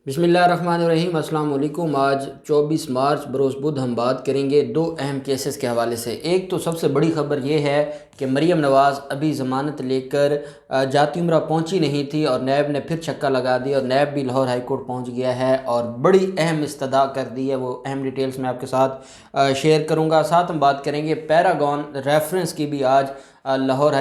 بسم اللہ الرحمن الرحیم۔ السلام علیکم۔ آج 24 مارچ بروز بدھ ہم بات کریں گے دو اہم کیسز کے حوالے سے۔ ایک تو سب سے بڑی خبر یہ ہے کہ مریم نواز ابھی ضمانت لے کر جاتی عمرہ پہنچی نہیں تھی اور نیب نے پھر چھکا لگا دیا اور نیب بھی لاہور ہائی کورٹ پہنچ گیا ہے اور بڑی اہم استدعا کر دی ہے۔ وہ اہم ڈیٹیلز میں آپ کے ساتھ شیئر کروں گا۔ ساتھ ہم بات کریں گے پیراگون ریفرنس کی بھی آج لاہور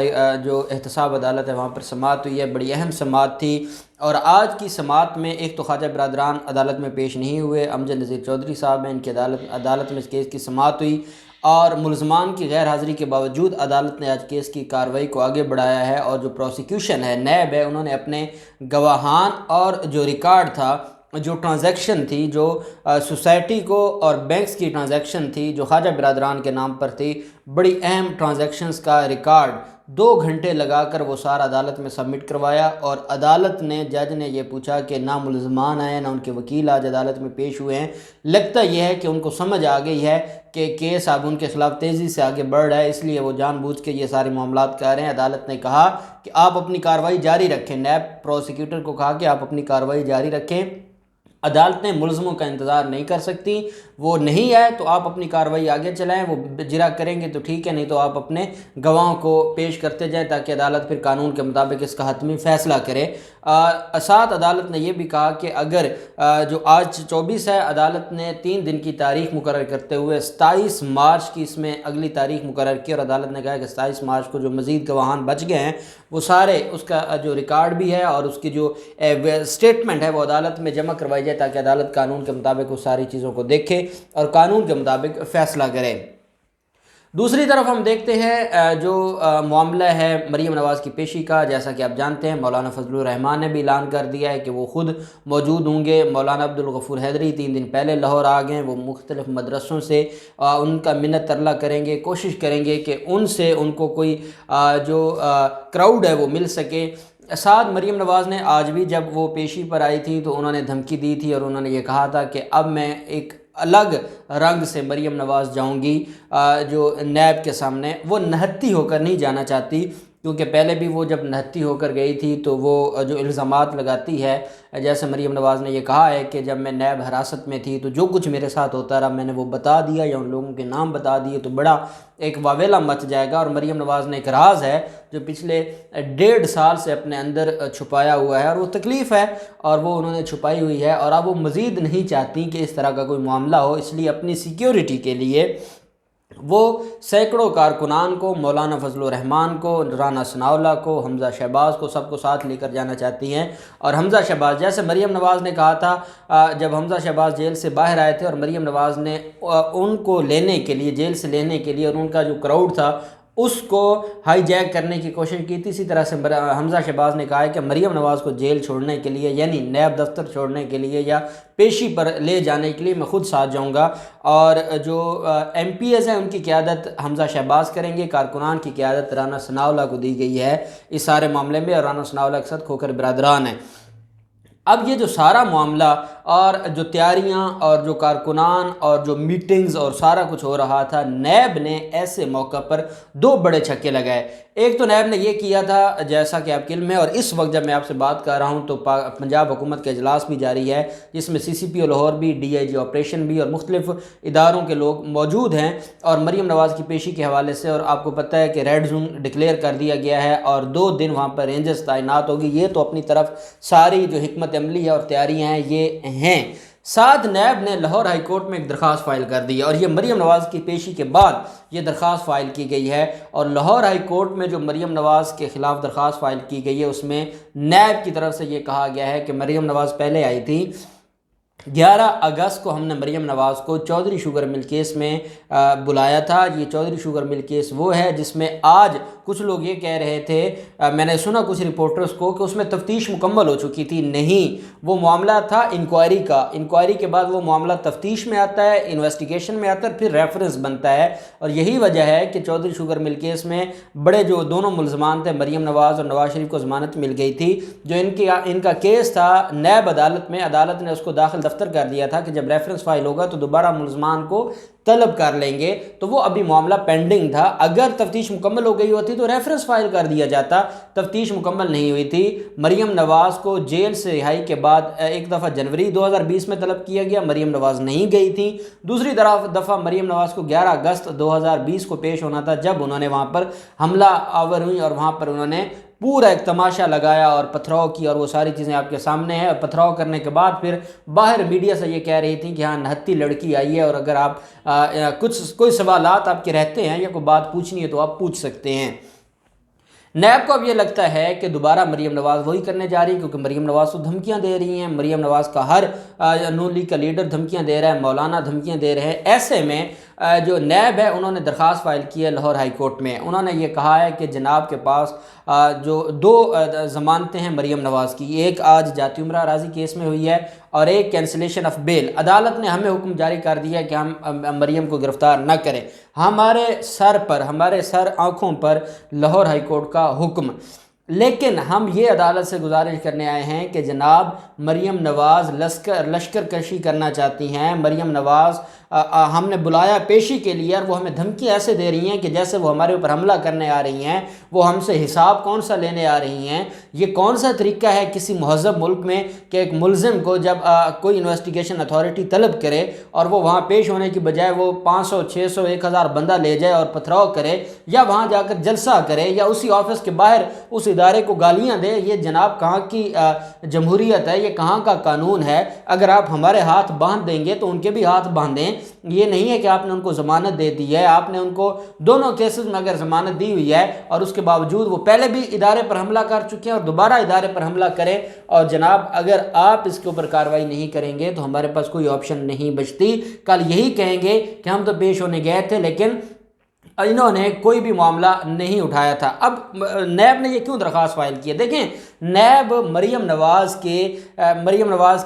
جو احتساب عدالت ہے وہاں پر سماعت ہوئی ہے، بڑی اہم سماعت تھی۔ اور آج کی سماعت میں ایک تو خواجہ برادران عدالت میں پیش نہیں ہوئے، امجد نذیر چودھری صاحب ہیں، ان کی عدالت میں اس کیس کی سماعت ہوئی اور ملزمان کی غیر حاضری کے باوجود عدالت نے آج کیس کی کارروائی کو آگے بڑھایا ہے۔ اور جو پروسیکیوشن ہے، نیب ہے، انہوں نے اپنے گواہان اور جو ریکارڈ تھا، جو ٹرانزیکشن تھی، جو سوسائٹی کو اور بینکس کی ٹرانزیکشن تھی جو خواجہ برادران کے نام پر تھی، بڑی اہم ٹرانزیکشنز کا ریکارڈ 2 گھنٹے لگا کر وہ سارا عدالت میں سبمٹ کروایا۔ اور عدالت نے، جج نے یہ پوچھا کہ نہ ملزمان آئے نہ ان کے وکیل آج عدالت میں پیش ہوئے ہیں۔ لگتا یہ ہے کہ ان کو سمجھ آ گئی ہے کہ کیس اب ان کے خلاف تیزی سے آگے بڑھ رہا ہے، اس لیے وہ جان بوجھ کے یہ سارے معاملات کر رہے ہیں۔ عدالت نے کہا کہ آپ اپنی کارروائی جاری رکھیں، نیب پروسیکیوٹر کو کہا کہ آپ اپنی کارروائی جاری رکھیں، عدالت نے ملزموں کا انتظار نہیں کر سکتی، وہ نہیں آئے تو آپ اپنی کارروائی آگے چلائیں، وہ جرا کریں گے تو ٹھیک ہے، نہیں تو آپ اپنے گواہوں کو پیش کرتے جائیں تاکہ عدالت پھر قانون کے مطابق اس کا حتمی فیصلہ کرے۔ ساتھ عدالت نے یہ بھی کہا کہ اگر جو آج 24 ہے، عدالت نے 3 دن کی تاریخ مقرر کرتے ہوئے 27 مارچ کی اس میں اگلی تاریخ مقرر کی، اور عدالت نے کہا کہ 27 مارچ کو جو مزید گواہان بچ گئے ہیں وہ سارے اس کا جو ریکارڈ بھی ہے اور اس کی جو سٹیٹمنٹ ہے وہ عدالت میں جمع کروائی جائے تاکہ عدالت قانون کے مطابق وہ ساری چیزوں کو دیکھے اور قانون کے مطابق فیصلہ کرے۔ دوسری طرف ہم دیکھتے ہیں جو معاملہ ہے مریم نواز کی پیشی کا، جیسا کہ آپ جانتے ہیں مولانا فضل الرحمان نے بھی اعلان کر دیا ہے کہ وہ خود موجود ہوں گے۔ مولانا عبدالغفور حیدری 3 دن پہلے لاہور آ گئے، وہ مختلف مدرسوں سے ان کا منت ترلہ کریں گے، کوشش کریں گے کہ ان سے ان کو کوئی جو کراؤڈ ہے وہ مل سکے۔ ساتھ مریم نواز نے آج بھی جب وہ پیشی پر آئی تھی تو انہوں نے دھمکی دی تھی اور انہوں نے یہ کہا تھا کہ اب میں ایک الگ رنگ سے مریم نواز جاؤں گی جو نیب کے سامنے، وہ نہتی ہو کر نہیں جانا چاہتی، کیونکہ پہلے بھی وہ جب نہتی ہو کر گئی تھی تو وہ جو الزامات لگاتی ہے، جیسے مریم نواز نے یہ کہا ہے کہ جب میں نیب حراست میں تھی تو جو کچھ میرے ساتھ ہوتا رہا میں نے وہ بتا دیا یا ان لوگوں کے نام بتا دیے تو بڑا ایک واویلا مچ جائے گا۔ اور مریم نواز نے ایک راز ہے جو پچھلے 1.5 سال سے اپنے اندر چھپایا ہوا ہے اور وہ تکلیف ہے اور وہ انہوں نے چھپائی ہوئی ہے، اور اب وہ مزید نہیں چاہتی کہ اس طرح کا کوئی معاملہ ہو، اس لیے اپنی سیکیورٹی کے لیے وہ سینکڑوں کارکنان کو، مولانا فضل الرحمان کو، رانا ثناءاللہ کو، حمزہ شہباز کو، سب کو ساتھ لے کر جانا چاہتی ہیں۔ اور حمزہ شہباز، جیسے مریم نواز نے کہا تھا جب حمزہ شہباز جیل سے باہر آئے تھے اور مریم نواز نے ان کو لینے کے لیے، جیل سے لینے کے لیے، اور ان کا جو کراؤڈ تھا اس کو ہائی جیک کرنے کی کوشش کی تھی، اسی طرح سے حمزہ شہباز نے کہا ہے کہ مریم نواز کو جیل چھوڑنے کے لیے، یعنی نیب دفتر چھوڑنے کے لیے یا پیشی پر لے جانے کے لیے میں خود ساتھ جاؤں گا، اور جو ایم پی ایز ہیں ان کی قیادت حمزہ شہباز کریں گے، کارکنان کی قیادت رانا ثناءاللہ کو دی گئی ہے اس سارے معاملے میں، اور رانا ثناءاللہ کے ساتھ کھوکھر برادران ہیں۔ اب یہ جو سارا معاملہ اور جو تیاریاں اور جو کارکنان اور جو میٹنگز اور سارا کچھ ہو رہا تھا، نیب نے ایسے موقع پر 2 بڑے چھکے لگائے۔ ایک تو نیب نے یہ کیا تھا، جیسا کہ آپ کے علم ہے، اور اس وقت جب میں آپ سے بات کر رہا ہوں تو پنجاب حکومت کا اجلاس بھی جاری ہے جس میں سی سی پی او لاہور بھی، ڈی آئی جی آپریشن بھی اور مختلف اداروں کے لوگ موجود ہیں، اور مریم نواز کی پیشی کے حوالے سے، اور آپ کو پتہ ہے کہ ریڈ زون ڈکلیئر کر دیا گیا ہے اور 2 دن وہاں پر رینجرز تعینات ہوگی۔ یہ تو اپنی طرف ساری جو حکمت عملی ہے اور تیاریاں ہیں یہ ہیں۔ ساتھ نیب نے لاہور ہائی کورٹ میں ایک درخواست فائل کر دی ہے، اور یہ مریم نواز کی پیشی کے بعد یہ درخواست فائل کی گئی ہے، اور لاہور ہائی کورٹ میں جو مریم نواز کے خلاف درخواست فائل کی گئی ہے اس میں نیب کی طرف سے یہ کہا گیا ہے کہ مریم نواز پہلے آئی تھی 11 اگست کو، ہم نے مریم نواز کو چودھری شوگر مل کیس میں بلایا تھا۔ یہ چودھری شوگر مل کیس وہ ہے جس میں آج کچھ لوگ یہ کہہ رہے تھے، میں نے سنا کچھ رپورٹرز کو، کہ اس میں تفتیش مکمل ہو چکی تھی۔ نہیں، وہ معاملہ تھا انکوائری کا، انکوائری کے بعد وہ معاملہ تفتیش میں آتا ہے، انویسٹیگیشن میں آتا ہے، پھر ریفرنس بنتا ہے، اور یہی وجہ ہے کہ چودھری شوگر مل کیس میں بڑے جو دونوں ملزمان تھے مریم نواز اور نواز شریف کو ضمانت مل گئی تھی۔ جو ان کا کیس تھا نیب عدالت میں، عدالت نے اس کو داخل دفتر کر دیا تھا کہ جب ریفرنس فائل ہوگا تو دوبارہ ملزمان کو طلب کر لیں گے تو وہ ابھی معاملہ پینڈنگ تھا. اگر تفتیش مکمل ہو گئی ہوتی تو ریفرنس فائل کر دیا جاتا. تفتیش مکمل نہیں ہوئی تھی. مریم نواز کو جیل سے رہائی کے بعد ایک دفعہ جنوری 2020 میں طلب کیا گیا, مریم نواز نہیں گئی تھی. دوسری دفعہ مریم نواز کو 11 اگست 2020 کو پیش ہونا تھا, جب انہوں نے وہاں پر حملہ آور ہوئی اور وہاں پر انہوں نے پورا ایک تماشا لگایا اور پتھراؤ کی, اور وہ ساری چیزیں آپ کے سامنے ہیں. پتھراؤ کرنے کے بعد پھر باہر میڈیا سے یہ کہہ رہی تھیں کہ ہاں نہتی لڑکی آئی ہے, اور اگر آپ کوئی سوالات آپ کے رہتے ہیں یا کوئی بات پوچھنی ہے تو آپ پوچھ سکتے ہیں. نیب کو اب یہ لگتا ہے کہ دوبارہ مریم نواز وہی کرنے جا رہی ہے, کیونکہ مریم نواز تو دھمکیاں دے رہی ہیں. مریم نواز کا ہر نون لیگ کا لیڈر دھمکیاں دے رہا ہے, مولانا دھمکیاں دے رہے ہیں. ایسے میں جو نیب ہے انہوں نے درخواست فائل کی ہے لاہور ہائی کورٹ میں. انہوں نے یہ کہا ہے کہ جناب کے پاس جو 2 ضمانتیں ہیں مریم نواز کی, ایک آج جاتی عمرہ راضی کیس میں ہوئی ہے اور ایک کینسلیشن آف بیل. عدالت نے ہمیں حکم جاری کر دیا کہ ہم مریم کو گرفتار نہ کریں. ہمارے سر آنکھوں پر لاہور ہائی کورٹ کا حکم. لیکن ہم یہ عدالت سے گزارش کرنے آئے ہیں کہ جناب مریم نواز لشکر کشی کرنا چاہتی ہیں. مریم نواز ہم نے بلایا پیشی کے لیے, اور وہ ہمیں دھمکی ایسے دے رہی ہیں کہ جیسے وہ ہمارے اوپر حملہ کرنے آ رہی ہیں, وہ ہم سے حساب کون سا لینے آ رہی ہیں. یہ کون سا طریقہ ہے کسی مہذب ملک میں کہ ایک ملزم کو جب کوئی انویسٹیگیشن اتھارٹی طلب کرے اور وہ وہاں پیش ہونے کی بجائے وہ 500 600 1000 بندہ لے جائے اور پتھراؤ کرے, یا وہاں جا کر جلسہ کرے, یا اسی آفس کے باہر اس ادارے کو گالیاں دے. یہ جناب کہاں کی جمہوریت ہے, یہ کہاں کا قانون ہے؟ اگر آپ ہمارے ہاتھ باندھ دیں گے تو ان کے بھی ہاتھ باندھیں. یہ نہیں ہے کہ آپ نے ان کو ضمانت دے دی ہے, آپ نے ان کو دونوں کیسز میں اگر ضمانت دی ہوئی ہے اور اس کے باوجود وہ پہلے بھی ادارے پر حملہ کر چکے ہیں اور دوبارہ ادارے پر حملہ کریں, اور جناب اگر آپ اس کے اوپر کارروائی نہیں کریں گے تو ہمارے پاس کوئی آپشن نہیں بچتی. کل یہی کہیں گے کہ ہم تو پیش ہونے گئے تھے لیکن انہوں نے کوئی بھی معاملہ نہیں اٹھایا تھا. اب نیب نے یہ کیوں درخواست فائل کی ہے؟ دیکھیں, نیب مریم نواز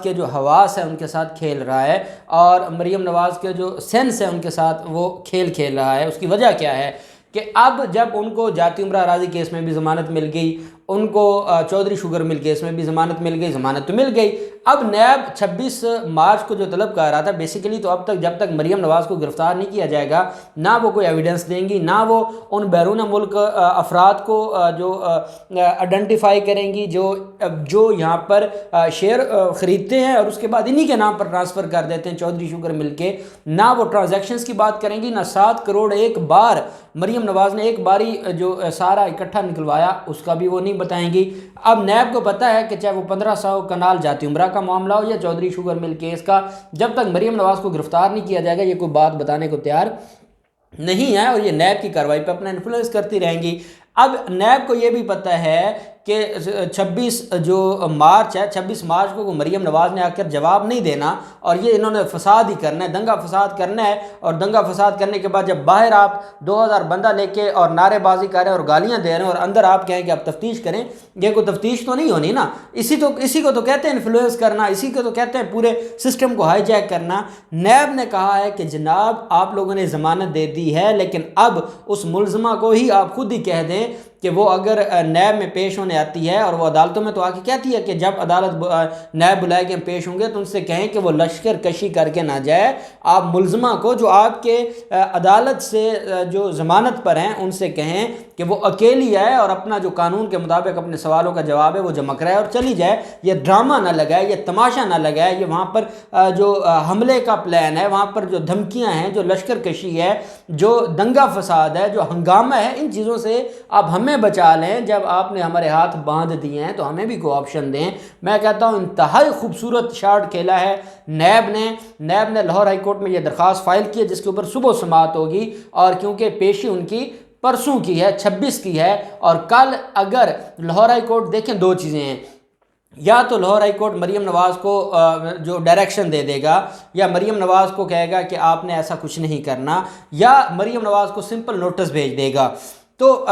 کے جو حواس ہیں ان کے ساتھ کھیل رہا ہے, اور مریم نواز کے جو سینس ہے ان کے ساتھ وہ کھیل رہا ہے. اس کی وجہ کیا ہے کہ اب جب ان کو جاتی عمرہ راضی کیس میں بھی ضمانت مل گئی, ان کو چودھری شوگر مل کیس میں بھی ضمانت مل گئی, ضمانت تو مل گئی. اب نیب 26 مارچ کو جو طلب کر رہا تھا بیسیکلی, تو اب تک جب تک مریم نواز کو گرفتار نہیں کیا جائے گا, نہ وہ کوئی ایویڈنس دیں گی, نہ وہ ان بیرون ملک افراد کو جو آئیڈینٹیفائی کریں گی جو یہاں پر شیئر خریدتے ہیں اور اس کے بعد انہی کے نام پر ٹرانسفر کر دیتے ہیں چودھری شوگر مل کے, نہ وہ ٹرانزیکشنز کی بات کریں گی, نہ 7 کروڑ ایک بار مریم نواز نے ایک باری جو سارا اکٹھا نکلوایا اس کا بھی وہ نہیں بتائیں گی. اب نیب کو پتہ ہے کہ چاہے وہ 1500 کنال جاتی عمرہ کا معاملہ ہو یا چودھری شوگر مل کیس کا, جب تک مریم نواز کو گرفتار نہیں کیا جائے گا یہ کوئی بات بتانے کو تیار نہیں ہے, اور یہ نیب کی کارروائی پہ اپنا انفلوئنس کرتی رہیں گی. اب نیب کو یہ بھی پتہ ہے کہ 26 جو مارچ ہے, 26 مارچ کو مریم نواز نے آ کر جواب نہیں دینا, اور یہ انہوں نے فساد ہی کرنا ہے, دنگا فساد کرنا ہے. اور دنگا فساد کرنے کے بعد جب باہر آپ 2000 بندہ لے کے اور نعرے بازی کر رہے ہیں اور گالیاں دے رہے ہیں, اور اندر آپ کہیں کہ آپ تفتیش کریں, یہ کوئی تفتیش تو نہیں ہونی نا. اسی کو تو کہتے ہیں انفلوئنس کرنا, اسی کو تو کہتے ہیں پورے سسٹم کو ہائی جیک کرنا. نیب نے کہا ہے کہ جناب آپ لوگوں نے ضمانت دے دی ہے, لیکن اب اس ملزمہ کو ہی آپ خود ہی کہہ دیں کہ وہ اگر نیب میں پیش ہونے آتی ہے, اور وہ عدالتوں میں تو آ کے کہتی ہے کہ جب عدالت نیب بلائے کے پیش ہوں گے تو ان سے کہیں کہ وہ لشکر کشی کر کے نہ جائے. آپ ملزمہ کو جو آپ کے عدالت سے جو ضمانت پر ہیں ان سے کہیں کہ وہ اکیلی آئے اور اپنا جو قانون کے مطابق اپنے سوالوں کا جواب ہے وہ جمع کرائے اور چلی جائے. یہ ڈرامہ نہ لگائے, یہ تماشا نہ لگائے, یہ وہاں پر جو حملے کا پلان ہے, وہاں پر جو دھمکیاں ہیں, جو لشکر کشی ہے, جو دنگا فساد ہے, جو ہنگامہ ہے, ان چیزوں سے آپ ہمیں بچا لیں. جب آپ نے ہمارے ہاتھ باندھ دیے ہیں تو ہمیں بھی کوئی آپشن دیں. میں کہتا ہوں انتہائی خوبصورت شارٹ کھیلا ہے نیب نے لاہور ہائی کورٹ میں یہ درخواست فائل کی ہے جس کے اوپر صبح سماعت ہوگی, اور کیونکہ پیشی ان کی پرسوں کی ہے, 26 کی ہے, اور کل اگر لاہور ہائی کورٹ دیکھیں 2 چیزیں ہیں, یا تو لاہور ہائی کورٹ مریم نواز کو جو ڈائریکشن دے دے گا, یا مریم نواز کو کہے گا کہ آپ نے ایسا کچھ نہیں کرنا, یا مریم نواز کو سمپل نوٹس بھیج دے گا. تو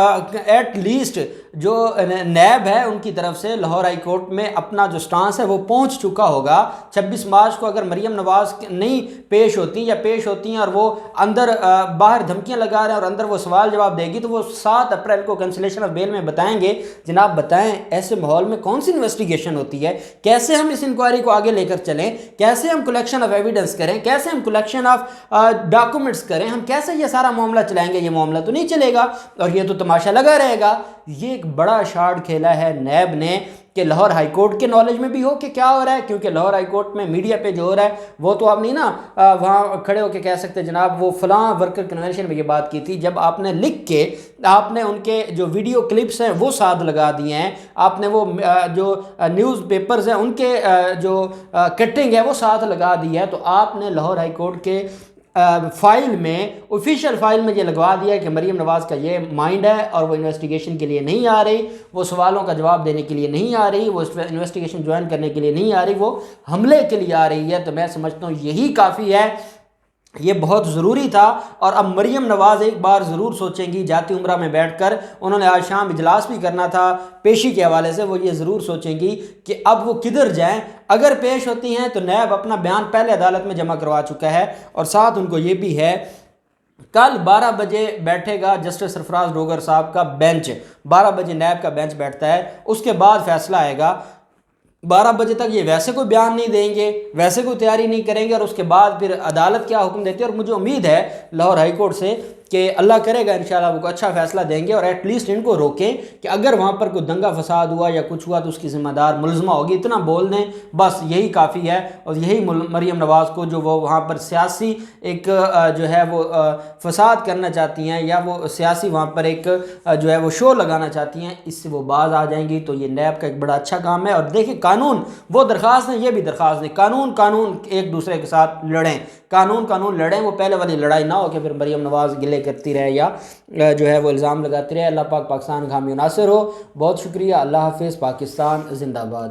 ایٹ لیسٹ جو نیب ہے ان کی طرف سے لاہور ہائی کورٹ میں اپنا جو سٹانس ہے وہ پہنچ چکا ہوگا۔ 26 مارچ کو اگر مریم نواز نہیں پیش ہوتی یا پیش ہوتی ہیں اور وہ اندر باہر دھمکیاں لگا رہے ہیں اور اندر وہ سوال جواب دے گی تو وہ 7 اپریل کو کینسلیشن آف بیل میں بتائیں گے۔ جناب بتائیں ایسے ماحول میں کون سی انویسٹیگیشن ہوتی ہے؟ کیسے ہم اس انکوائری کو آگے لے کر چلیں؟ کیسے ہم کلیکشن آف ایویڈنس کریں؟ کیسے ہم کلیکشن آف ڈاکومنٹس کریں؟ ہم کیسے یہ سارا معاملہ چلائیں گے؟ یہ معاملہ تو نہیں چلے گا اور یہ تو تماشا لگا رہے گا۔ یہ ایک بڑا شارٹ کھیلا ہے نیب نے کہ لاہور ہائی کورٹ کے نالج میں بھی ہو کہ کیا ہو رہا ہے، کیونکہ لاہور ہائی کورٹ میں میڈیا پہ جو ہو رہا ہے وہ تو آپ نہیں نا وہاں کھڑے ہو کے کہہ سکتے جناب وہ فلاں ورکر کنونشن میں یہ بات کی تھی، جب آپ نے لکھ کے آپ نے ان کے جو ویڈیو کلپس ہیں وہ ساتھ لگا دیے ہیں، آپ نے وہ جو نیوز پیپرز ہیں ان کے جو کٹنگ ہے وہ ساتھ لگا دی ہے، تو آپ نے لاہور ہائی کورٹ کے فائل میں آفیشیل فائل میں یہ لگوا دیا ہے کہ مریم نواز کا یہ مائنڈ ہے اور وہ انویسٹیگیشن کے لیے نہیں آ رہی، وہ سوالوں کا جواب دینے کے لیے نہیں آ رہی، وہ انویسٹیگیشن جوائن کرنے کے لیے نہیں آ رہی، وہ حملے کے لیے آ رہی ہے۔ تو میں سمجھتا ہوں یہی کافی ہے، یہ بہت ضروری تھا۔ اور اب مریم نواز ایک بار ضرور سوچیں گی، جاتی عمرہ میں بیٹھ کر انہوں نے آج شام اجلاس بھی کرنا تھا پیشی کے حوالے سے، وہ یہ ضرور سوچیں گی کہ اب وہ کدھر جائیں۔ اگر پیش ہوتی ہیں تو نیب اپنا بیان پہلے عدالت میں جمع کروا چکا ہے، اور ساتھ ان کو یہ بھی ہے کل 12 بجے بیٹھے گا جسٹس سرفراز ڈوگر صاحب کا بینچ، 12 بجے نیب کا بینچ بیٹھتا ہے، اس کے بعد فیصلہ آئے گا۔ 12 بجے تک یہ ویسے کوئی بیان نہیں دیں گے، ویسے کوئی تیاری نہیں کریں گے، اور اس کے بعد پھر عدالت کیا حکم دیتی ہے۔ اور مجھے امید ہے لاہور ہائی کورٹ سے کہ اللہ کرے گا انشاءاللہ وہ کو اچھا فیصلہ دیں گے، اور ایٹ لیسٹ ان کو روکیں کہ اگر وہاں پر کوئی دنگا فساد ہوا یا کچھ ہوا تو اس کی ذمہ دار ملزمہ ہوگی، اتنا بول دیں بس، یہی کافی ہے۔ اور یہی مریم نواز کو جو وہ وہاں پر سیاسی ایک جو ہے وہ فساد کرنا چاہتی ہیں، یا وہ سیاسی وہاں پر ایک جو ہے وہ شو لگانا چاہتی ہیں، اس سے وہ باز آ جائیں گی۔ تو یہ نیب کا ایک بڑا اچھا کام ہے۔ اور دیکھیں قانون وہ درخواست ہے، یہ بھی درخواست ہے، قانون ایک دوسرے کے ساتھ لڑیں، قانون لڑیں، وہ پہلے والی لڑائی نہ ہو کہ پھر مریم نواز گلے کرتی رہے یا جو ہے وہ الزام لگاتی رہے۔ اللہ پاک پاکستان کا حامی و ناصر ہو۔ بہت شکریہ، اللہ حافظ، پاکستان زندہ باد۔